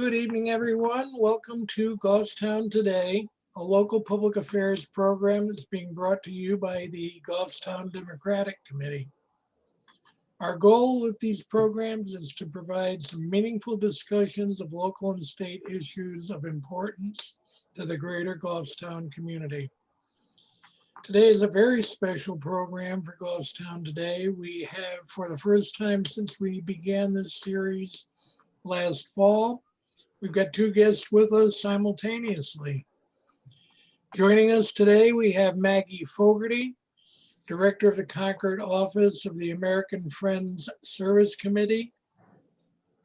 good evening, everyone. Welcome to Goffstown Today, a local public affairs program that's being brought to you by the Goffstown Democratic Committee. Our goal with these programs is to provide some meaningful discussions of local and state issues of importance to the greater Goffstown community. Today is a very special program for Goffstown Today. We have, for the first time since we began this series last fall, we've got two guests with us simultaneously. Joining us today, we have Maggie Fogarty, Director of the Concord Office of the American Friends Service Committee,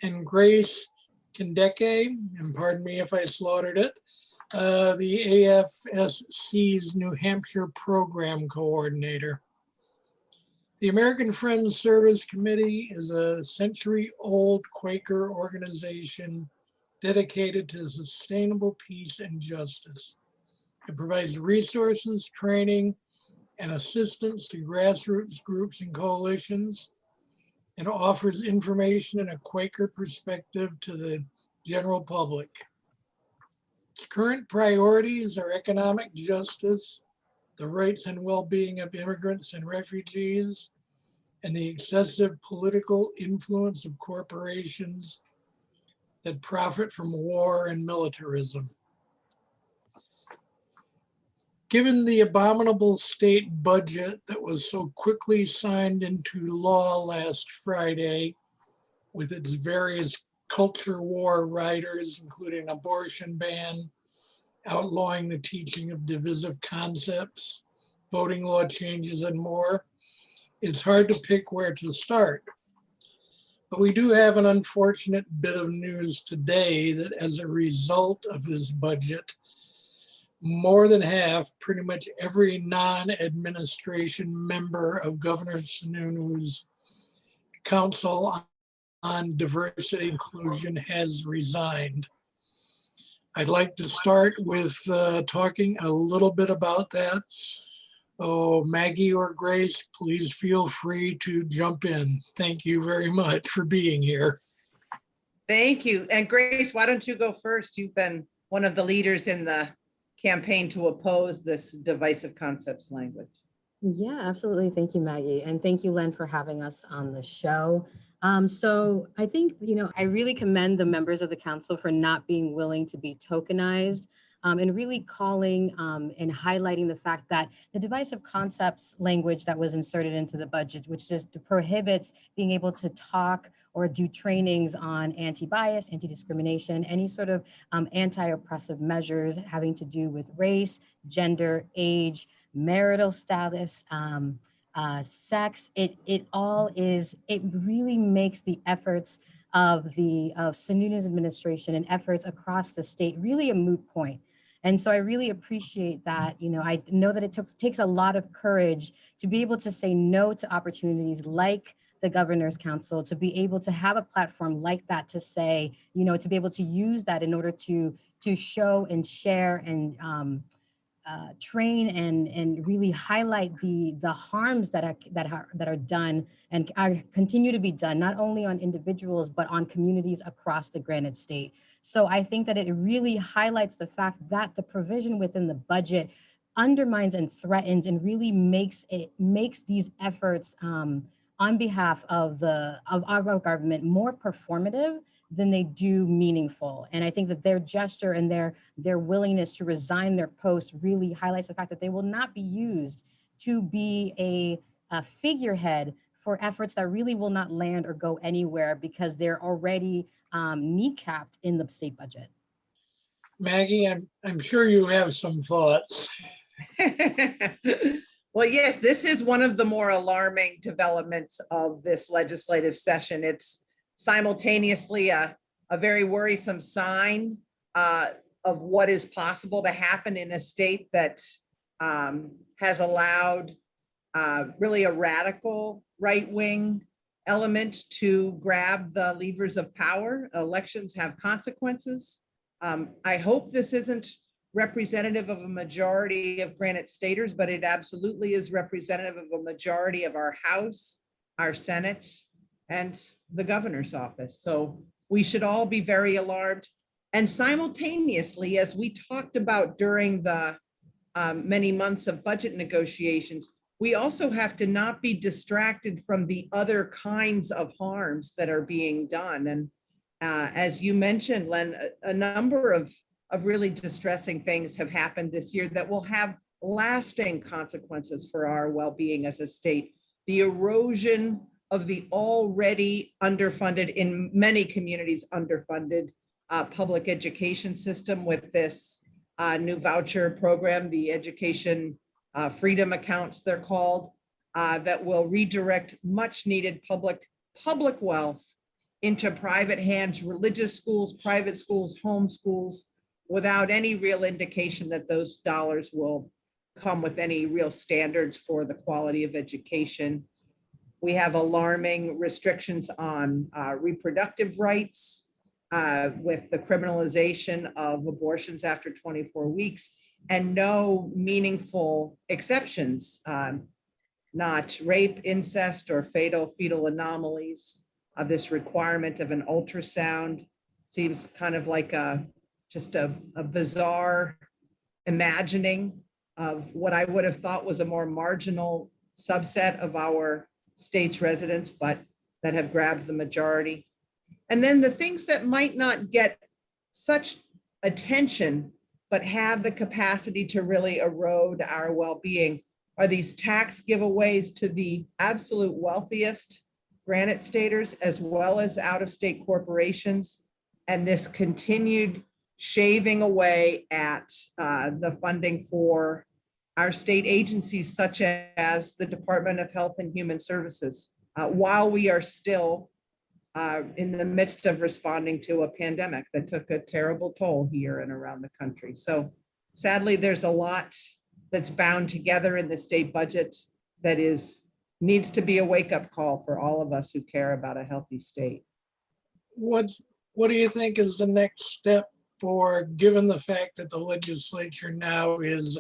and Grace Kindeke, and pardon me if I slaughtered it, the AFSC's New Hampshire Program Coordinator. The American Friends Service Committee is a century-old Quaker organization dedicated to sustainable peace and justice. It provides resources, training, and assistance to grassroots groups and coalitions, and offers information and a Quaker perspective to the general public. Its current priorities are economic justice, the rights and well-being of immigrants and refugees, and the excessive political influence of corporations that profit from war and militarism. Given the abominable state budget that was so quickly signed into law last Friday, with its various culture war riders, including abortion ban, outlawing the teaching of divisive concepts, voting law changes, and more, it's hard to pick where to start. But we do have an unfortunate bit of news today that as a result of this budget, more than half, pretty much every non-administration member of Governor Sununu's Council on Diversity and Inclusion has resigned. I'd like to start with talking a little bit about that. Oh, Maggie or Grace, please feel free to jump in. Thank you very much for being here. Thank you. And Grace, why don't you go first? You've been one of the leaders in the campaign to oppose this divisive concepts language. Yeah, absolutely. Thank you, Maggie. And thank you, Len, for having us on the show. So I think, I really commend the members of the council for not being willing to be tokenized and really calling and highlighting the fact that the divisive concepts language that was inserted into the budget, which just prohibits being able to talk or do trainings on anti-bias, anti-discrimination, any sort of anti-oppressive measures having to do with race, gender, age, marital status, sex, it really makes the efforts of Sununu's administration and efforts across the state really a moot point. And so I really appreciate that. I know that it takes a lot of courage to be able to say no to opportunities like the Governor's Council, to be able to have a platform like that, to say, to be able to use that in order to show and share and train and really highlight the harms that are done and continue to be done, not only on individuals, but on communities across the Granite State. So I think that it really highlights the fact that the provision within the budget undermines and threatens and really makes these efforts on behalf of our government more performative than they do meaningful. And I think that their gesture and their willingness to resign their post really highlights the fact that they will not be used to be a figurehead for efforts that really will not land or go anywhere because they're already kneecapped in the state budget. Maggie, I'm sure you have some thoughts. Well, yes, this is one of the more alarming developments of this legislative session. It's simultaneously a very worrisome sign of what is possible to happen in a state that has allowed really a radical right-wing element to grab the levers of power. Elections have consequences. I hope this isn't representative of a majority of Granite Staters, but it absolutely is representative of a majority of our House, our Senate, and the governor's office. So we should all be very alarmed. And simultaneously, as we talked about during the many months of budget negotiations, we also have to not be distracted from the other kinds of harms that are being done. And as you mentioned, Len, a number of really distressing things have happened this year that will have lasting consequences for our well-being as a state. The erosion of the already underfunded, in many communities underfunded, public education system with this new voucher program, the education freedom accounts they're called, that will redirect much needed public wealth into private hands, religious schools, private schools, home schools, without any real indication that those dollars will come with any real standards for the quality of education. We have alarming restrictions on reproductive rights with the criminalization of abortions after 24 weeks and no meaningful exceptions, not rape, incest, or fetal anomalies. This requirement of an ultrasound seems kind of like just a bizarre imagining of what I would have thought was a more marginal subset of our state's residents, but that have grabbed the majority. And then the things that might not get such attention, but have the capacity to really erode our well-being are these tax giveaways to the absolute wealthiest granite staters, as well as out-of-state corporations, and this continued shaving away at the funding for our state agencies, such as the Department of Health and Human Services, while we are still in the midst of responding to a pandemic that took a terrible toll here and around the country. So sadly, there's a lot that's bound together in the state budget that needs to be a wake-up call for all of us who care about a healthy state. What do you think is the next step for, given the fact that the legislature now is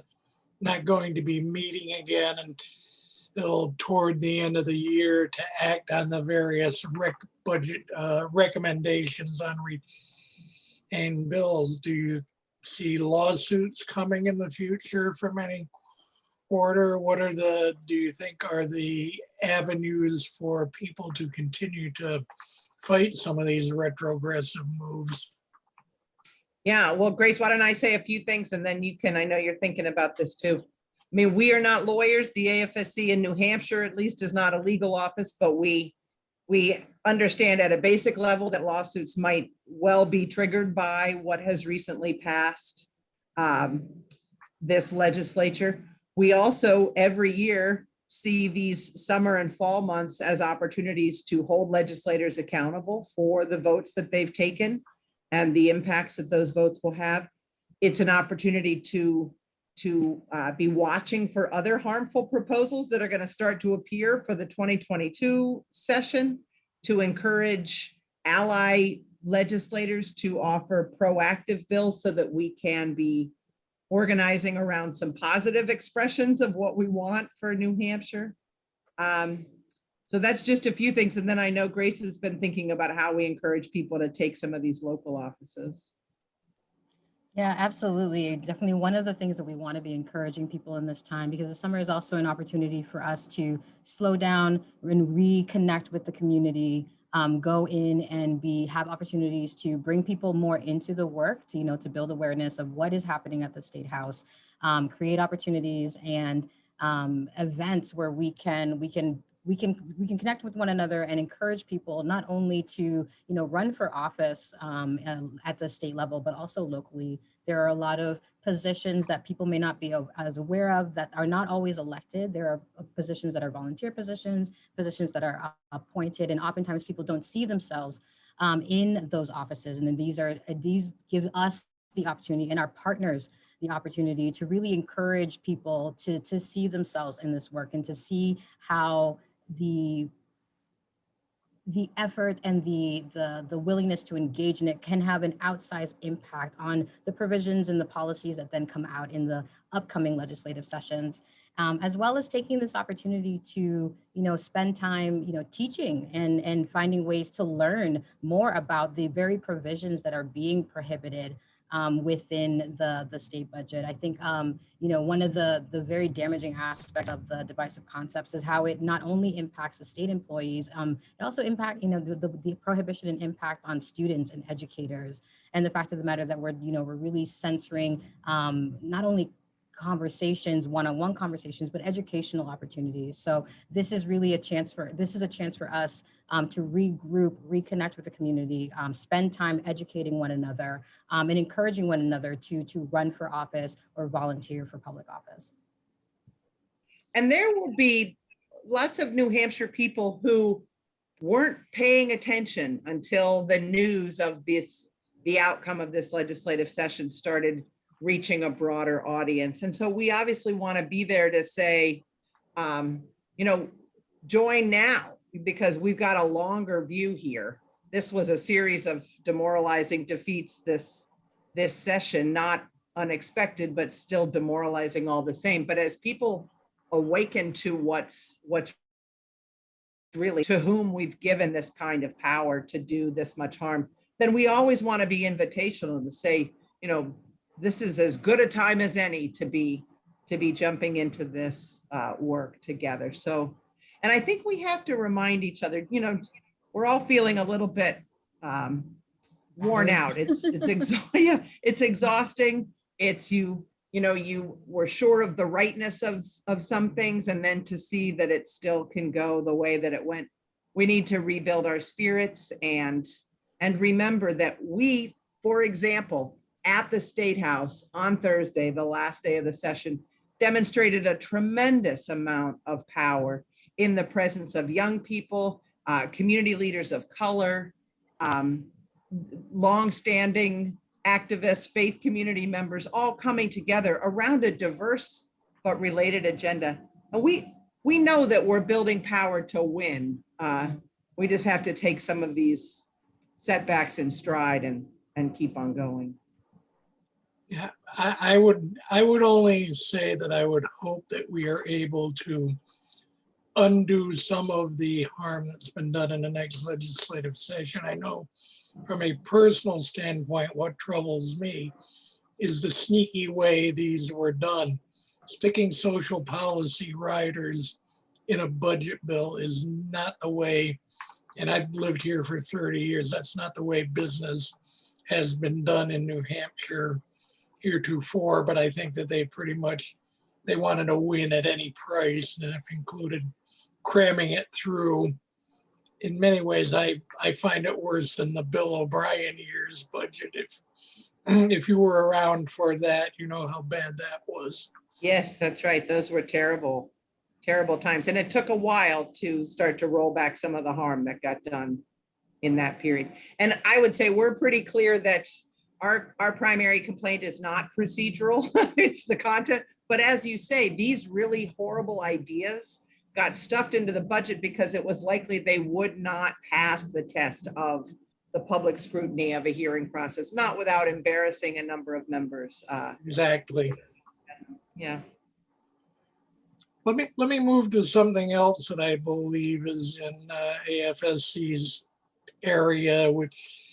not going to be meeting again until toward the end of the year to act on the various budget recommendations on and bills? Do you see lawsuits coming in the future from any order? What do you think are the avenues for people to continue to fight some of these retrogressive moves? Yeah, well, Grace, why don't I say a few things and then you can, I know you're thinking about this too. I mean, we are not lawyers. The AFSC in New Hampshire, at least, is not a legal office, but we understand at a basic level that lawsuits might well be triggered by what has recently passed this legislature. We also every year see these summer and fall months as opportunities to hold legislators accountable for the votes that they've taken and the impacts that those votes will have. It's an opportunity to be watching for other harmful proposals that are going to start to appear for the 2022 session, to encourage ally legislators to offer proactive bills so that we can be organizing around some positive expressions of what we want for New Hampshire. So that's just a few things. And then I know Grace has been thinking about how we encourage people to take some of these local offices. Yeah, absolutely. Definitely one of the things that we want to be encouraging people in this time, because the summer is also an opportunity for us to slow down and reconnect with the community, go in and have opportunities to bring people more into the work, to build awareness of what is happening at the State House, create opportunities and events where we can connect with one another and encourage people not only to run for office at the state level, but also locally. There are a lot of positions that people may not be as aware of that are not always elected. There are positions that are volunteer positions that are appointed, and oftentimes people don't see themselves in those offices. And then these give us the opportunity, and our partners the opportunity, to really encourage people to see themselves in this work and to see how the effort and the willingness to engage in it can have an outsized impact on the provisions and the policies that then come out in the upcoming legislative sessions. as well as taking this opportunity to, spend time, teaching and finding ways to learn more about the very provisions that are being prohibited within the state budget. I think, one of the very damaging aspects of the divisive concepts is how it not only impacts the state employees, it also impact, the prohibition and impact on students and educators. And the fact of the matter that we're really censoring not only conversations, one-on-one conversations, but educational opportunities. So this is really a chance for us to regroup, reconnect with the community, spend time educating one another, and encouraging one another to run for office or volunteer for public office. And there will be lots of New Hampshire people who weren't paying attention until the news of the outcome of this legislative session started reaching a broader audience. And so we obviously want to be there to say, join now, because we've got a longer view here. This was a series of demoralizing defeats this session, not unexpected, but still demoralizing all the same. But as people awaken to what's really, to whom we've given this kind of power to do this much harm, then we always want to be invitational to say, this is as good a time as any to be jumping into this work together. So, and I think we have to remind each other, we're all feeling a little bit worn out. It's exhausting. It's you were sure of the rightness of some things, and then to see that it still can go the way that it went. We need to rebuild our spirits and remember that we, for example, at the State House on Thursday, the last day of the session, demonstrated a tremendous amount of power in the presence of young people, community leaders of color, longstanding activists, faith community members, all coming together around a diverse but related agenda. And we know that we're building power to win. We just have to take some of these setbacks in stride and keep on going. Yeah, I would only say that I would hope that we are able to undo some of the harm that's been done in the next legislative session. I know from a personal standpoint, what troubles me is the sneaky way these were done. Sticking social policy riders in a budget bill is not the way, and I've lived here for 30 years, that's not the way business has been done in New Hampshire heretofore, but I think that they wanted to win at any price, and if included cramming it through. In many ways, I find it worse than the Bill O'Brien year's budget. If you were around for that, you know how bad that was. Yes, that's right. Those were terrible, terrible times. And it took a while to start to roll back some of the harm that got done in that period. And I would say we're pretty clear that our primary complaint is not procedural, it's the content. But as you say, these really horrible ideas got stuffed into the budget because it was likely they would not pass the test of the public scrutiny of a hearing process, not without embarrassing a number of members. Exactly. Yeah. Let me move to something else that I believe is in AFSC's area, which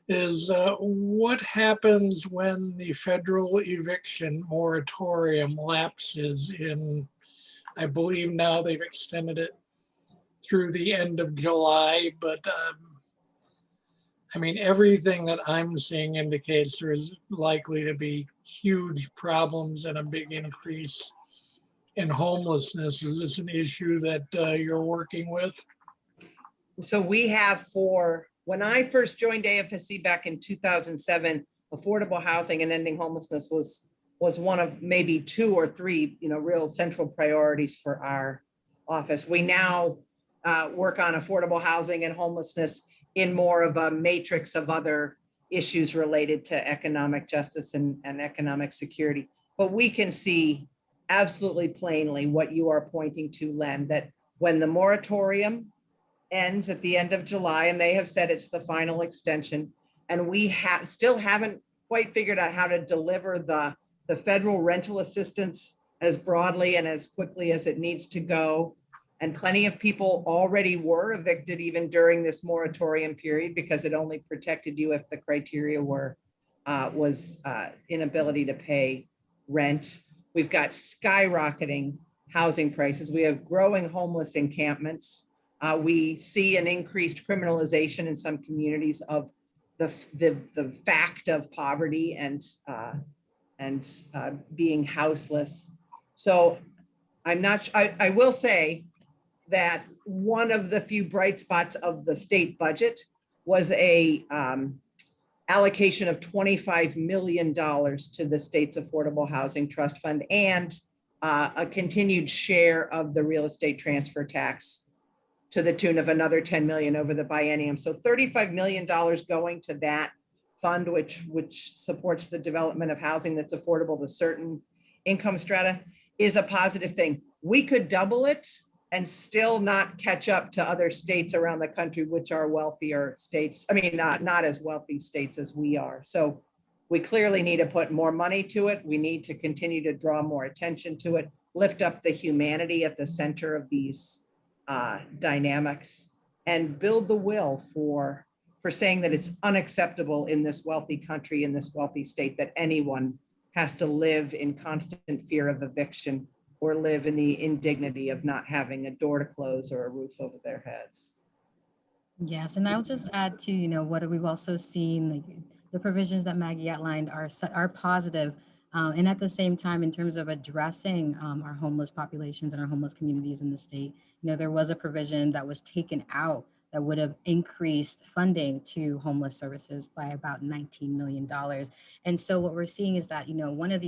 is what happens when the federal eviction moratorium lapses in, I believe now they've extended it through the end of July, but I mean, everything that I'm seeing indicates there is likely to be huge problems and a big increase in homelessness. Is this an issue that you're working with? So we have when I first joined AFSC back in 2007, affordable housing and ending homelessness was one of maybe 2 or 3, real central priorities for our office. We now work on affordable housing and homelessness in more of a matrix of other issues related to economic justice and economic security. But we can see absolutely plainly what you are pointing to, Len, that when the moratorium ends at the end of July, and they have said it's the final extension, and we still haven't quite figured out how to deliver the federal rental assistance as broadly and as quickly as it needs to go. And plenty of people already were evicted even during this moratorium period because it only protected you if the criteria was inability to pay rent. We've got skyrocketing housing prices. We have growing homeless encampments. We see an increased criminalization in some communities of the fact of poverty and being houseless. So I will say that one of the few bright spots of the state budget was a allocation of $25 million to the state's Affordable Housing Trust Fund and a continued share of the real estate transfer tax to the tune of another 10 million over the biennium. So $35 million going to that fund, which supports the development of housing that's affordable to certain income strata, is a positive thing. We could double it and still not catch up to other states around the country, which are wealthier states. I mean, not as wealthy states as we are. So we clearly need to put more money to it. We need to continue to draw more attention to it, lift up the humanity at the center of these dynamics, and build the will for saying that it's unacceptable in this wealthy country, in this wealthy state, that anyone has to live in constant fear of eviction or live in the indignity of not having a door to close or a roof over their heads. Yes, and I'll just add to, what we've also seen, like the provisions that Maggie outlined are positive. And at the same time, in terms of addressing our homeless populations and our homeless communities in the state, there was a provision that was taken out that would have increased funding to homeless services by about $19 million. And so what we're seeing is that, one of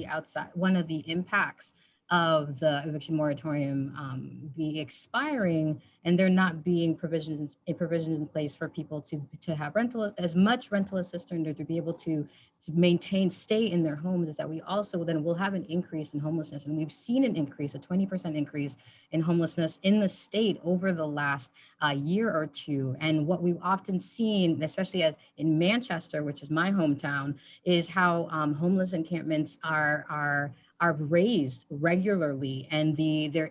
the impacts of the eviction moratorium being expiring, and there not being provisions in place for people to have as much rental assistance or to be able to stay in their homes, is that we also then will have an increase in homelessness. And we've seen an increase, a 20% increase in homelessness in the state over the last year or two. And what we've often seen, especially as in Manchester, which is my hometown, is how homeless encampments are raised regularly, and there's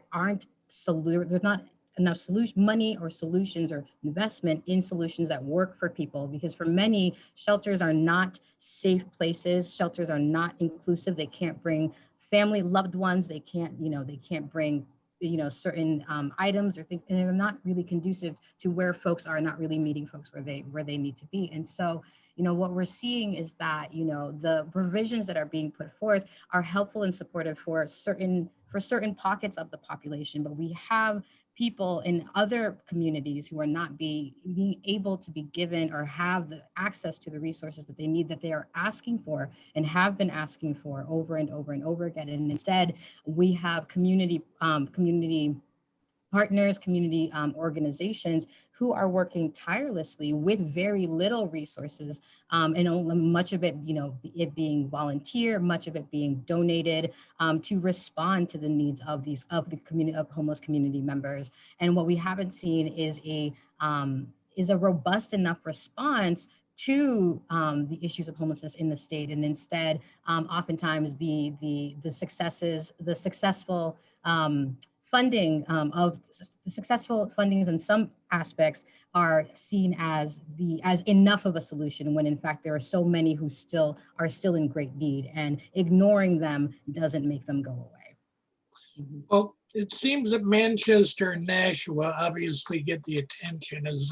not enough money or solutions or investment in solutions that work for people, because for many, shelters are not safe places. Shelters are not inclusive. They can't bring family, loved ones. They can't bring certain items or things, and they're not really conducive to where folks are not really meeting folks where they need to be. And so what we're seeing is that the provisions that are being put forth are helpful and supportive for certain pockets of the population, but we have people in other communities who are not being able to be given or have the access to the resources that they need, that they are asking for and have been asking for over and over and over again. And instead, we have community partners, community organizations who are working tirelessly with very little resources, and much of it, it being volunteer, much of it being donated to respond to the needs of the community of homeless community members. And what we haven't seen is a robust enough response to the issues of homelessness in the state. And instead, oftentimes the successful funding of the successful fundings in some aspects are seen as enough of a solution, when in fact there are so many who are still in great need, and ignoring them doesn't make them go away. Well, it seems that Manchester and Nashua obviously get the attention as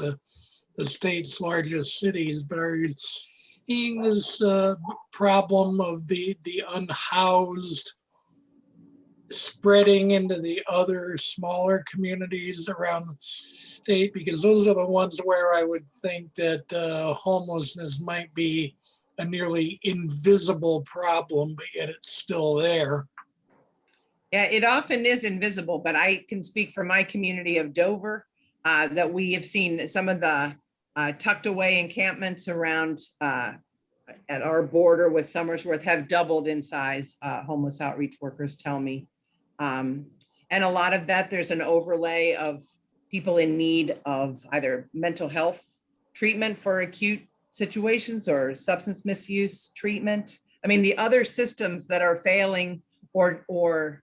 the state's largest cities, but are you seeing this problem of the unhoused spreading into the other smaller communities around the state? Because those are the ones where I would think that homelessness might be a nearly invisible problem, but yet it's still there. Yeah, it often is invisible, but I can speak for my community of Dover, that we have seen some of the tucked away encampments around at our border with Somersworth have doubled in size, homeless outreach workers tell me. And a lot of that, there's an overlay of people in need of either mental health treatment for acute situations or substance misuse treatment. I mean, the other systems that are failing or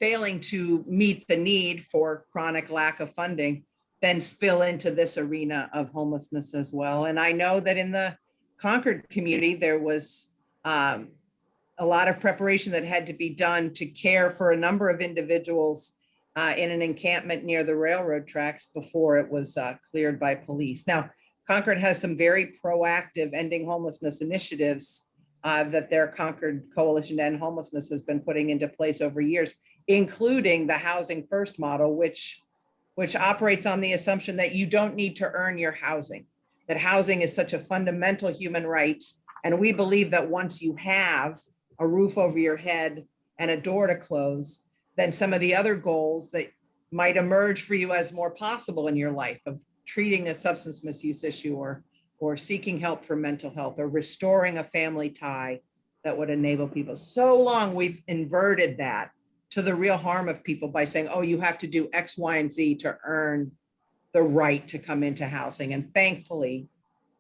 failing to meet the need for chronic lack of funding, then spill into this arena of homelessness as well. And I know that in the Concord community, there was a lot of preparation that had to be done to care for a number of individuals in an encampment near the railroad tracks before it was cleared by police. Now, Concord has some very proactive ending homelessness initiatives that their Concord Coalition to End Homelessness has been putting into place over years, including the Housing First model, which operates on the assumption that you don't need to earn your housing, that housing is such a fundamental human right. And we believe that once you have a roof over your head and a door to close, then some of the other goals that might emerge for you as more possible in your life of treating a substance misuse issue or seeking help for mental health or restoring a family tie that would enable people. So long we've inverted that to the real harm of people by saying, oh, you have to do X, Y, and Z to earn the right to come into housing. And thankfully,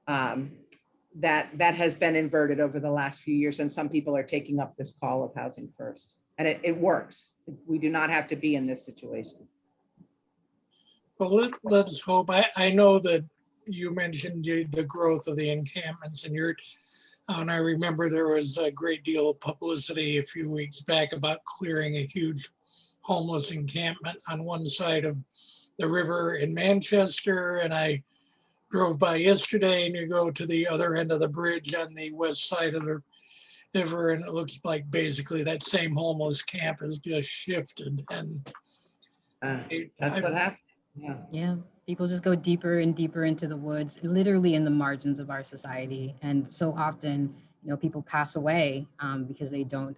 that has been inverted over the last few years, and some people are taking up this call of Housing First. And it works. We do not have to be in this situation. Well, let's hope. I know that you mentioned the growth of the encampments, and I remember there was a great deal of publicity a few weeks back about clearing a huge homeless encampment on one side of the river in Manchester. And I drove by yesterday, and you go to the other end of the bridge on the west side of the river, and it looks like basically that same homeless camp has just shifted. And That's what happened. Yeah, people just go deeper and deeper into the woods, literally in the margins of our society. And so often, people pass away because they don't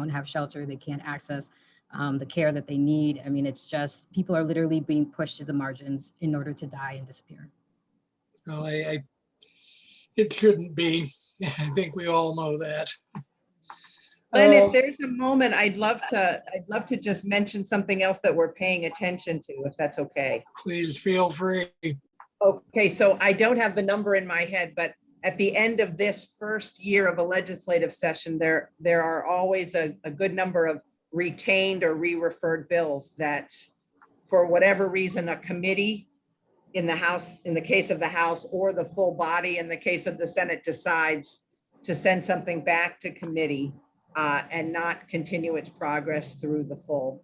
have shelter, they can't access the care that they need. I mean, it's just, people are literally being pushed to the margins in order to die and disappear. No, it shouldn't be. I think we all know that. Len, if there's a moment, I'd love to just mention something else that we're paying attention to, if that's okay. Please feel free. Okay, so I don't have the number in my head, but at the end of this first year of a legislative session, there are always a good number of retained or re-referred bills that, for whatever reason, a committee in the House, in the case of the House, or the full body in the case of the Senate, decides to send something back to committee and not continue its progress through the full,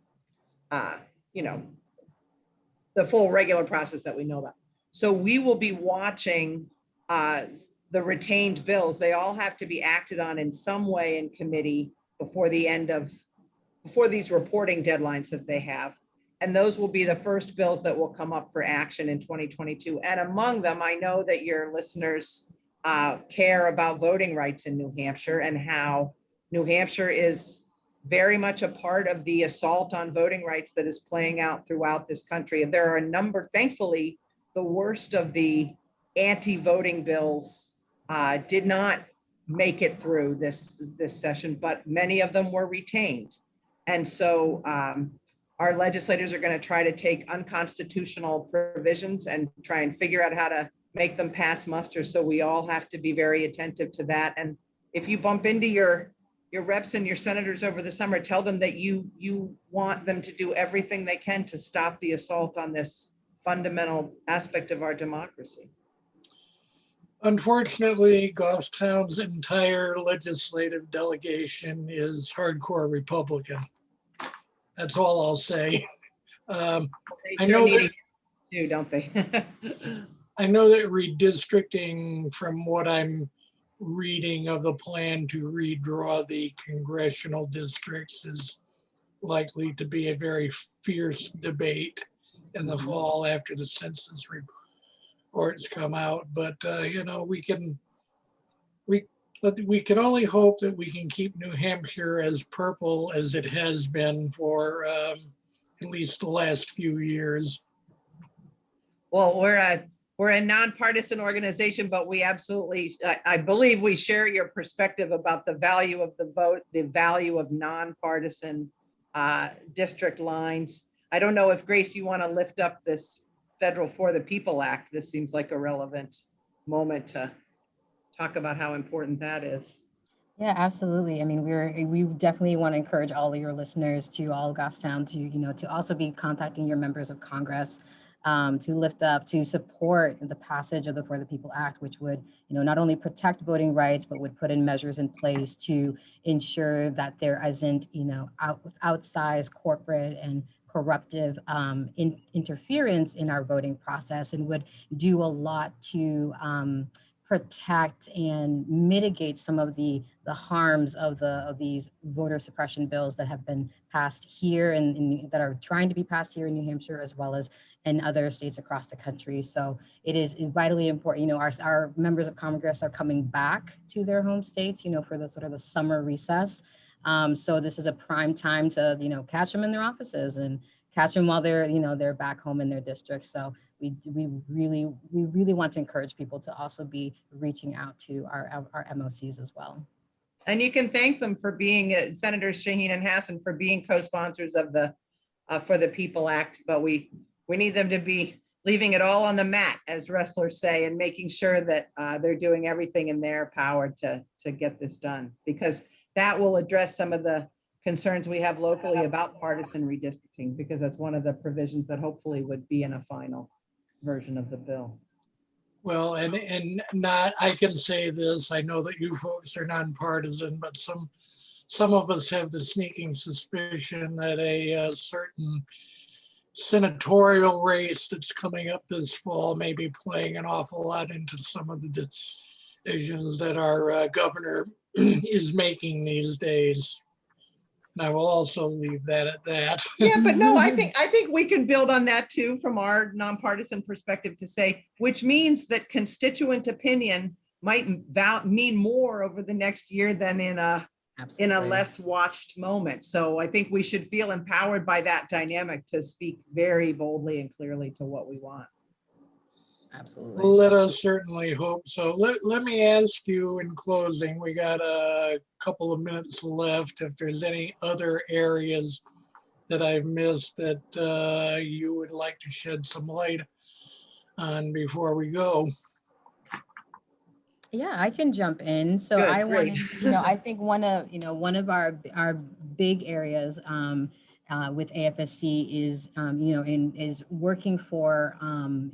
the full regular process that we know about. So we will be watching the retained bills. They all have to be acted on in some way in committee before these reporting deadlines that they have. And those will be the first bills that will come up for action in 2022. And among them, I know that your listeners care about voting rights in New Hampshire, and how New Hampshire is very much a part of the assault on voting rights that is playing out throughout this country. And there are a number, thankfully, the worst of the anti-voting bills did not make it through this session, but many of them were retained. And so our legislators are going to try to take unconstitutional provisions and try and figure out how to make them pass muster. So we all have to be very attentive to that. And if you bump into your reps and your senators over the summer, tell them that you want them to do everything they can to stop the assault on this fundamental aspect of our democracy. Unfortunately, Goffstown's entire legislative delegation is hardcore Republican. That's all I'll say. They I know sure that too, don't they? I know that redistricting, from what I'm reading of the plan to redraw the congressional districts, is likely to be a very fierce debate in the fall after the census reports come out. But we can only hope that we can keep New Hampshire as purple as it has been for at least the last few years. Well, we're a nonpartisan organization, but we absolutely, I believe we share your perspective about the value of the vote, the value of nonpartisan district lines. I don't know if, Grace, you want to lift up this Federal For the People Act. This seems like a relevant moment to talk about how important that is. Yeah, absolutely. I mean, we definitely want to encourage all of your listeners to all Goffstown to, to also be contacting your members of Congress, to lift up, to support the passage of the For the People Act, which would, not only protect voting rights, but would put in measures in place to ensure that there isn't, outsized corporate and corruptive interference in our voting process, and would do a lot to protect and mitigate some of the harms of these voter suppression bills that have been passed here and that are trying to be passed here in New Hampshire, as well as in other states across the country. So it is vitally important. Our members of Congress are coming back to their home states, for the sort of the summer recess. So this is a prime time to, catch them in their offices and catch them while they're back home in their districts. So we really want to encourage people to also be reaching out to our MOCs as well. And you can thank them for being, Senators Shaheen and Hassan, for being co-sponsors of the For the People Act, but we need them to be leaving it all on the mat, as wrestlers say, and making sure that they're doing everything in their power to get this done, because that will address some of the concerns we have locally about partisan redistricting, because that's one of the provisions that hopefully would be in a final version of the bill. Well, and not, I can say this, I know that you folks are nonpartisan, but some of us have the sneaking suspicion that a certain senatorial race that's coming up this fall may be playing an awful lot into some of the decisions that our governor is making these days. And I will also leave that at that. Yeah, but no, I think we can build on that too from our nonpartisan perspective to say, which means that constituent opinion might mean more over the next year than in a less watched moment. So I think we should feel empowered by that dynamic to speak very boldly and clearly to what we want. Absolutely. Let us certainly hope so. Let me ask you in closing, we got a couple of minutes left, if there's any other areas that I've missed that you would like to shed some light on before we go. Yeah, I can jump in. So Good, I great. wanted, I think one of our big areas with AFSC is, is working for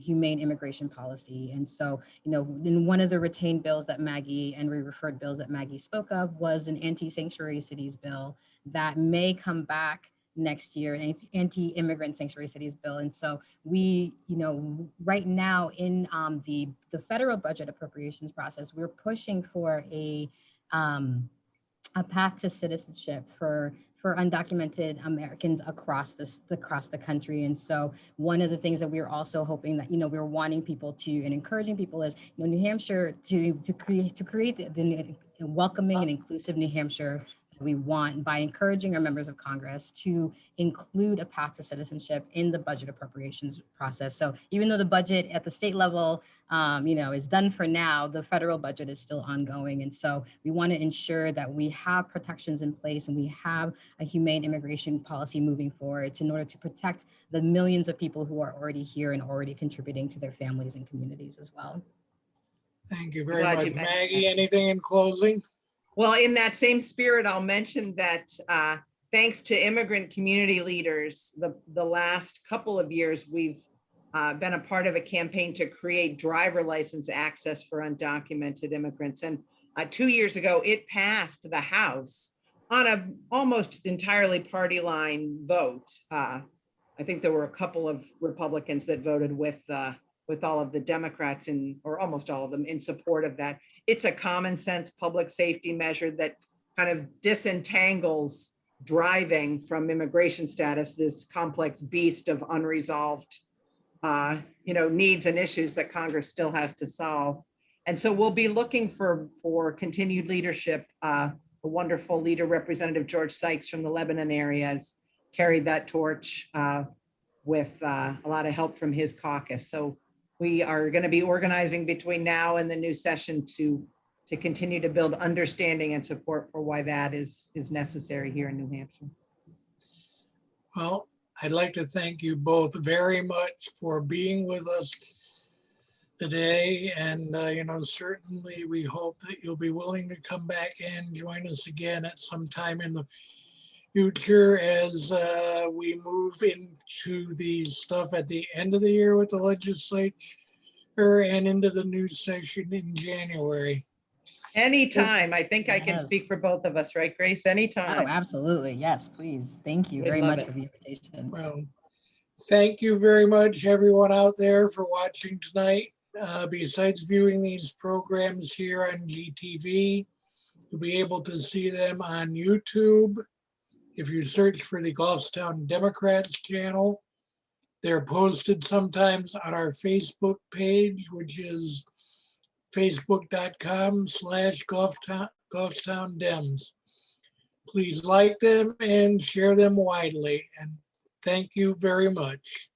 humane immigration policy. And so, in one of the retained bills that Maggie and referred bills that Maggie spoke of was an anti-sanctuary cities bill that may come back next year, an anti-immigrant sanctuary cities bill. And so we, right now in the federal budget appropriations process, we're pushing for a path to citizenship for undocumented Americans across the country. And so one of the things that we're also hoping that, we're wanting people to and encouraging people is, New Hampshire to create the welcoming and inclusive New Hampshire we want, by encouraging our members of Congress to include a path to citizenship in the budget appropriations process. So even though the budget at the state level, is done for now, the federal budget is still ongoing. And so we want to ensure that we have protections in place and we have a humane immigration policy moving forward in order to protect the millions of people who are already here and already contributing to their families and communities as well. Thank you very much. Maggie, anything in closing? Well, in that same spirit, I'll mention that thanks to immigrant community leaders, the last couple of years, we've been a part of a campaign to create driver license access for undocumented immigrants. And 2 years ago, it passed the House on an almost entirely party line vote. I think there were a couple of Republicans that voted with all of the Democrats or almost all of them in support of that. It's a common sense public safety measure that kind of disentangles driving from immigration status, this complex beast of unresolved, needs and issues that Congress still has to solve. And so we'll be looking for continued leadership. A wonderful leader, Representative George Sykes from the Lebanon area, has carried that torch with a lot of help from his caucus. So we are going to be organizing between now and the new session to continue to build understanding and support for why that is necessary here in New Hampshire. Well, I'd like to thank you both very much for being with us today. And, certainly we hope that you'll be willing to come back and join us again at some time in the future as we move into the stuff at the end of the year with the legislature and into the new session in January. Anytime. I think I can Yes. speak for both of us, right, Grace? Oh, Anytime. absolutely. Yes, please. Thank you We'd very love much it. for the invitation. Well, thank you very much, everyone out there, for watching tonight. Besides viewing these programs here on GTV, you'll be able to see them on YouTube. If you search for the Goffstown Democrats channel, they're posted sometimes on our Facebook page, which is facebook.com/Goffstown Dems. Please like them and share them widely. And thank you very much.